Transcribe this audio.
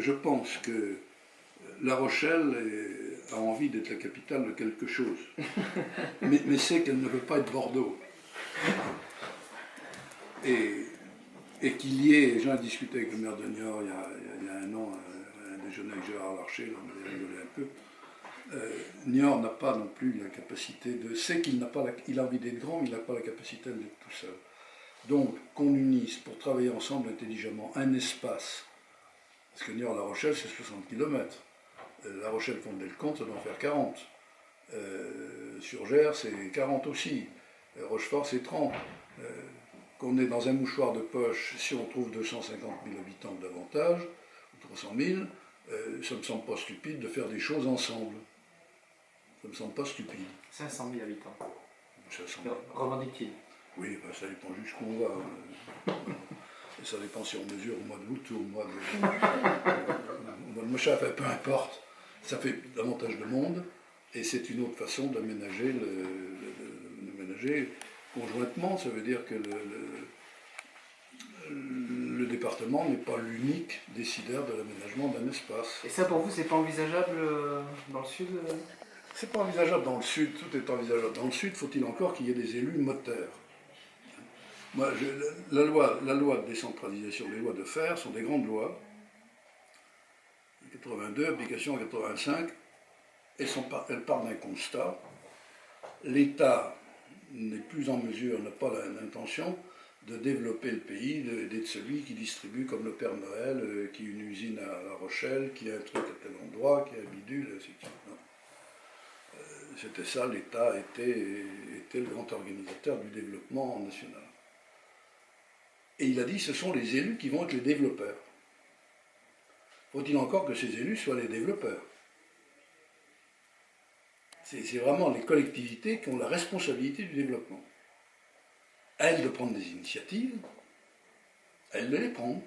je pense que La Rochelle a envie d'être la capitale de quelque chose, mais sait qu'elle ne peut pas être Bordeaux. Et qu'il y ait, j'en ai discuté avec le maire de Niort il y a un an, un déjeuner avec Gérard Larcher, là, on avait rigolé un peu. Niort n'a pas non plus la capacité sait qu'il n'a pas il a envie d'être grand, mais il n'a pas la capacité d'être tout seul. Donc qu'on unisse pour travailler ensemble intelligemment un espace, parce que Niort-La Rochelle c'est 60 km, La Rochelle-Comte-Delcompte ça doit en faire 40, Surgères c'est 40 aussi, Rochefort c'est 30. Qu'on est dans un mouchoir de poche, si on trouve 250 000 habitants davantage, ou 300 000, ça ne me semble pas stupide de faire des choses ensemble. Ça ne me semble pas stupide. 500 000 habitants. 500 000. Revendique-t-il? Oui, ben ça dépend jusqu'où on va. Et ça dépend si on mesure au mois d'août ou au mois de machin, peu importe. Ça fait davantage de monde, et c'est une autre façon d'aménager conjointement. Ça veut dire que le département n'est pas l'unique décideur de l'aménagement d'un espace. Et ça pour vous, c'est pas envisageable dans le sud? C'est pas envisageable dans le sud, tout est envisageable. Dans le sud, faut-il encore qu'il y ait des élus moteurs. Moi, la loi de décentralisation, les lois de fer sont des grandes lois. 82, application en 85, elles partent d'un constat. L'État n'est plus en mesure, n'a pas l'intention de développer le pays, d'être celui qui distribue comme le Père Noël, qui a une usine à La Rochelle, qui a un truc à tel endroit, qui a un bidule, etc. C'était ça, l'État était le grand organisateur du développement national. Et il a dit, ce sont les élus qui vont être les développeurs. Faut-il encore que ces élus soient les développeurs? C'est vraiment les collectivités qui ont la responsabilité du développement. Elles de prendre des initiatives, elles de les prendre.